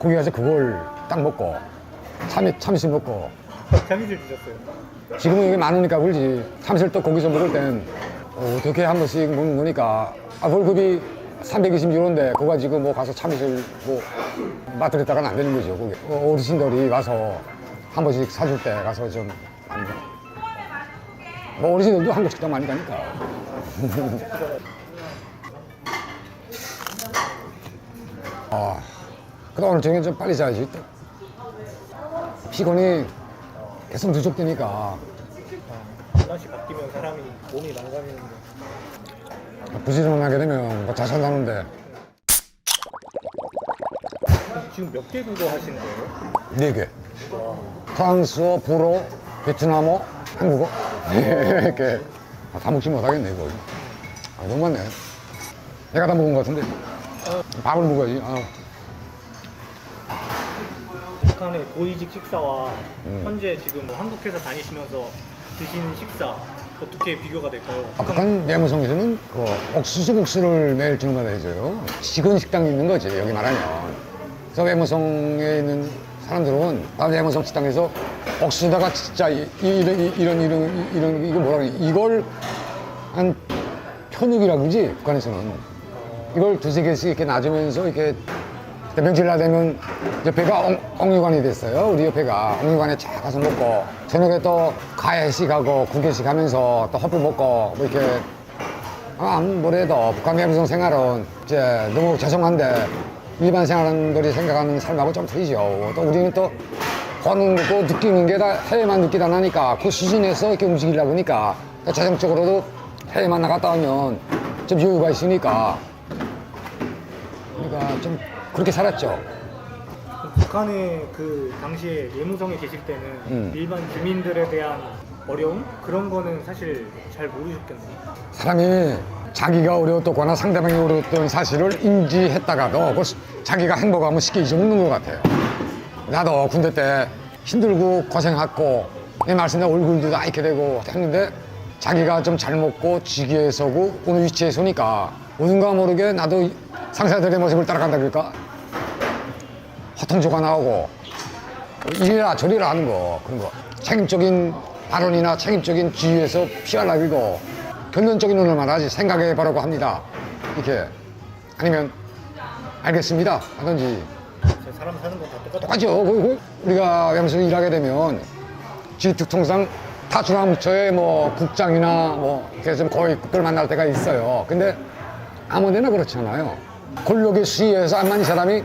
거기 가서 그걸 딱 먹고 참이슬 먹고 참이슬 드셨어요? 지금은 이게 많으니까 그러지. 참이슬 또 거기서 먹을 땐 어떻게 한 번씩 먹는 거니까 월급이 320유로인데 그거 가지고 뭐 가서 참이슬 뭐 맛들였다가는 안 되는 거죠. 거기 어르신들이 와서 한 번씩 사줄 때 가서 좀 많이 뭐 어르신들도 한국 식당 많이 가니까. 그래도 오늘 저녁에 좀 빨리 자야지. 또 피곤이 계속 누적되니까 날씨 바뀌면 사람이 몸이 망가지는데. 부지런하게 되면 뭐 자산 나는데 지금 몇 개 국어 하시는 거예요? 4개. 프랑스어, 불어, 베트남어, 한국어. 이렇게 다 먹지 못하겠네, 이거. 너무 많네. 내가 다 먹은 것 같은데. 밥을 먹어야지. 북한의 고위직 식사와 현재 지금 뭐 한국 회사 다니시면서 드시는 식사 어떻게 비교가 될까요? 북한 내무성에서는 그 옥수수 국수를 매일 주문받아 해줘요. 식은 식당이 있는 거지, 여기 말하면. 그래서 외무성에 있는 사람들은 외무성 식당에서 옥수수다가 진짜 이런 이거 뭐라 그래, 이걸 한 현육이라고 그러지, 북한에서는. 이걸 두세 개씩 이렇게 놔주면서 이렇게 명절날 되면 옆에가 옥류관이 됐어요. 우리 옆에가 옥류관에 쫙 가서 먹고 저녁에 또 가해식 하고 국회식 하면서 또 헛불 먹고 뭐 이렇게 뭐래도 북한 외무성 생활은 이제 너무 죄송한데 일반 생활들이 생각하는 삶하고 좀 틀리죠. 또 우리는 또 보는 거고 느끼는 게 다 해외만 느끼다 나니까 그 수준에서 이렇게 움직이려고 하니까 또 재정적으로도 해외만 나갔다 오면 좀 여유가 있으니까 우리가 좀 그렇게 살았죠. 북한의 그 당시에 외무성에 계실 때는 일반 주민들에 대한 어려움? 그런 거는 사실 잘 모르셨겠네요. 사람이 자기가 어려웠거나 상대방이 어려웠던 사실을 인지했다가도 자기가 행복하면 쉽게 잊어먹는 것 같아요. 나도 군대 때 힘들고 고생했고 내 말씀대로 얼굴도 다 이렇게 되고 했는데 자기가 좀 잘 먹고 지기에 서고 어느 위치에 서니까 어딘가 모르게 나도 상사들의 모습을 따라간다 그럴까? 허통조가 나오고 이리라 저리라 하는 거 그런 거 책임적인 발언이나 책임적인 지위에서 피하려고 결론적인 언어를 말하지 생각해 보라고 합니다. 이렇게 아니면 알겠습니다 하든지 사람 사는 건 다 똑같아요. 똑같죠. 우리가 외무성에서 일하게 되면 지특통상 타 중앙부처의 뭐 국장이나 뭐 그래서 고위급들 만날 때가 있어요. 근데 아무데나 그렇지 않아요. 권력의 수위에서 안 많은 사람이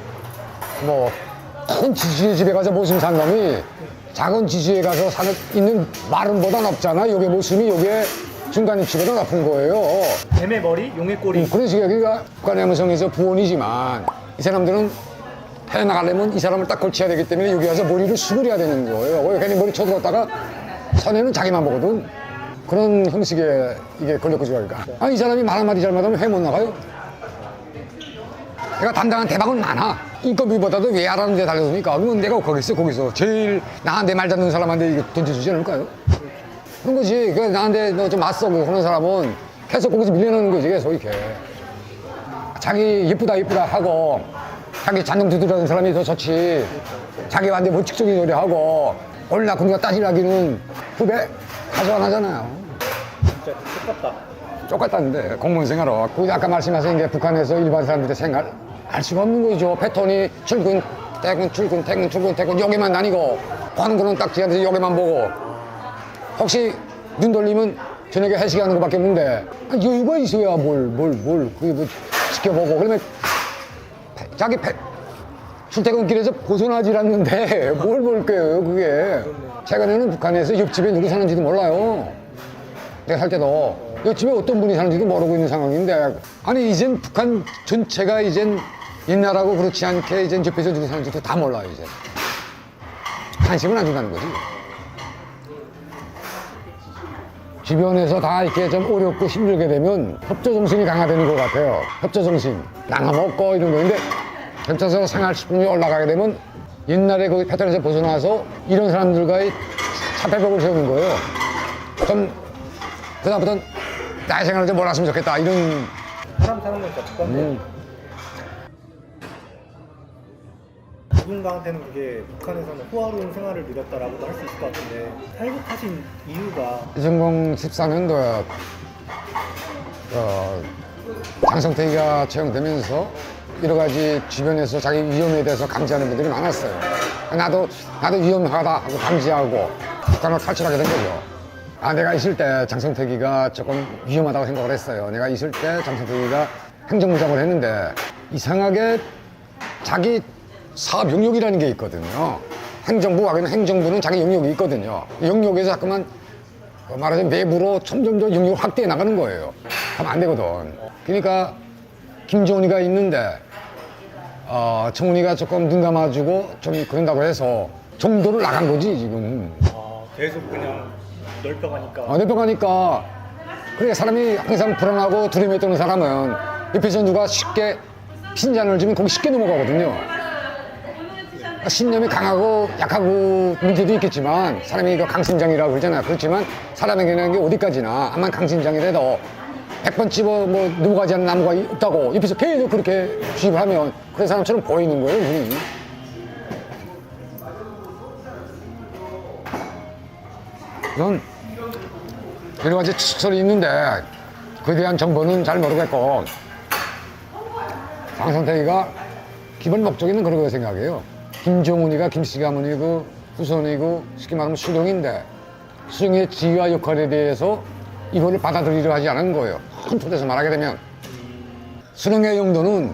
뭐 큰 지주의 집에 가서 모습 산 놈이 작은 지주에 가서 있는 마름보다 높잖아. 요게 모습이 요게 중간 위치보다 높은 거예요. 뱀의 머리, 용의 꼬리. 그런 식이에요. 그러니까 북한 외무성에서 부원이지만 이 사람들은 해외 나가려면 이 사람을 딱 걸쳐야 되기 때문에 여기 와서 머리를 수그려야 되는 거예요. 왜 괜히 머리 쳐들었다가 선에는 자기만 보거든. 그런 형식의 이게 권력구조라니까. 아, 이 사람이 말 한마디 잘못하면 회 못 나가요. 내가 담당한 대박은 많아. 인건비보다도 외야라는 데 달려드니까. 그러면 내가 거기서 제일 나한테 말 잡는 사람한테 이거 던져주지 않을까요? 그런 거지. 그 나한테 너 좀 맞서고 그런 사람은 계속 거기서 밀려나는 거지. 계속 이렇게. 자기 예쁘다 하고 자기 잔등 두드려는 사람이 더 좋지. 자기한테 멋직적인 소리 하고 올라 군가 따지라기는 후배 가서 안 하잖아요. 진짜 똑같다. 똑같다는데 공무원 생활은 그 아까 말씀하신 게 북한에서 일반 사람들의 생활 알 수가 없는 거죠. 패턴이 출근 퇴근 여기만 다니고 하는 거는 딱 지한테 여기만 보고 혹시 눈 돌리면 저녁에 회식하는 거밖에 없는데 여유가 있어야 그게 뭐 지켜보고 그러면 자기 출퇴근길에서 벗어나질 않는데 뭘 볼 거예요 그게. 최근에는 북한에서 옆집에 누구 사는지도 몰라요. 내가 살 때도 옆집에 어떤 분이 사는지도 모르고 있는 상황인데 아니 이젠 북한 전체가 이젠 옛날하고 그렇지 않게 이젠 옆에서 누구 사는지도 다 몰라요 이제. 관심은 안 준다는 거지. 주변에서 다 이렇게 좀 어렵고 힘들게 되면 협조정신이 강화되는 것 같아요. 협조정신 나눠먹고 이런 거. 근데 경찰서 생활 수준이 올라가게 되면 옛날에 그 패턴에서 벗어나서 이런 사람들과의 차별벽을 세우는 거예요. 좀 그다음부터는 나의 생활을 좀 몰랐으면 좋겠다 이런. 사람 사는 건 진짜 똑같네요. 누군가한테는 그게 북한에서는 호화로운 생활을 누렸다라고도 할 수 있을 것 같은데 탈북하신 이유가 2014년도에 장성택이가 채용되면서 여러 가지 주변에서 자기 위험에 대해서 감지하는 분들이 많았어요. 나도 위험하다 하고 감지하고 북한을 탈출하게 된 거죠. 내가 있을 때 장성택이가 조금 위험하다고 생각을 했어요. 내가 있을 때 장성택이가 행정부장을 했는데 이상하게 자기 사업 영역이라는 게 있거든요. 행정부는 자기 영역이 있거든요. 영역에서 자꾸만 말하자면 내부로 점점 영역을 확대해 나가는 거예요. 하면 안 되거든. 그러니까 김정은이가 있는데 정은이가 조금 눈 감아주고 좀 그런다고 해서 정도를 나간 거지 지금. 계속 그냥 넓혀가니까. 넓혀가니까. 그래 사람이 항상 불안하고 두려움에 떠는 사람은 옆에서 누가 쉽게 핀잔을 주면 거기 쉽게 넘어가거든요. 신념이 강하고 약하고 문제도 있겠지만 사람이 그 강심장이라고 그러잖아요. 그렇지만 사람에게는 게 어디까지나 암만 강심장이라도 100번 집어 뭐 넘어가지 않는 나무가 있다고 옆에서 계속 그렇게 주입을 하면 그런 사람처럼 보이는 거예요, 눈이. 우선 여러 가지 추측설이 있는데 그에 대한 정보는 잘 모르겠고 장성택이가 기본 목적에는 그런 생각해요. 김종훈이가 김씨 가문이고 후손이고 쉽게 말하면 수령인데 수령의 지위와 역할에 대해서 이거를 받아들이려 하지 않은 거예요. 큰 틀에서 말하게 되면 수령의 용도는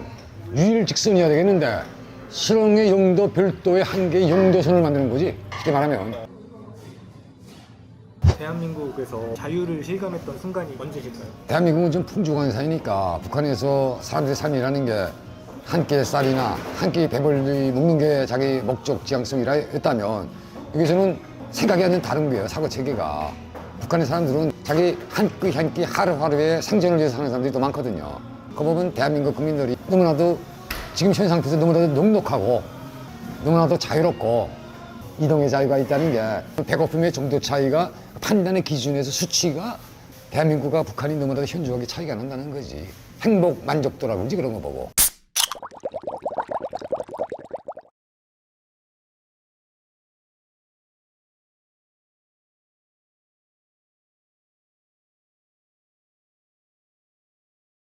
유일직선이어야 되겠는데 수령의 용도 별도의 한 개의 용도선을 만드는 거지. 쉽게 말하면 대한민국에서 자유를 실감했던 순간이 언제실까요? 대한민국은 좀 풍족한 사회니까 북한에서 사람들의 삶이라는 게 한 끼의 쌀이나 한 끼의 배불리 먹는 게 자기 목적 지향성이라 했다면 여기서는 생각이 완전 다른 거예요. 사고 체계가. 북한의 사람들은 자기 한 끼 한 끼 하루하루의 생존을 위해서 사는 사람들이 더 많거든요. 그 부분 대한민국 국민들이 너무나도 지금 현 상태에서 너무나도 넉넉하고 너무나도 자유롭고 이동의 자유가 있다는 게 배고픔의 정도 차이가 판단의 기준에서 수치가 대한민국과 북한이 너무나도 현저하게 차이가 난다는 거지. 행복 만족도라고 그러지 그런 거 보고.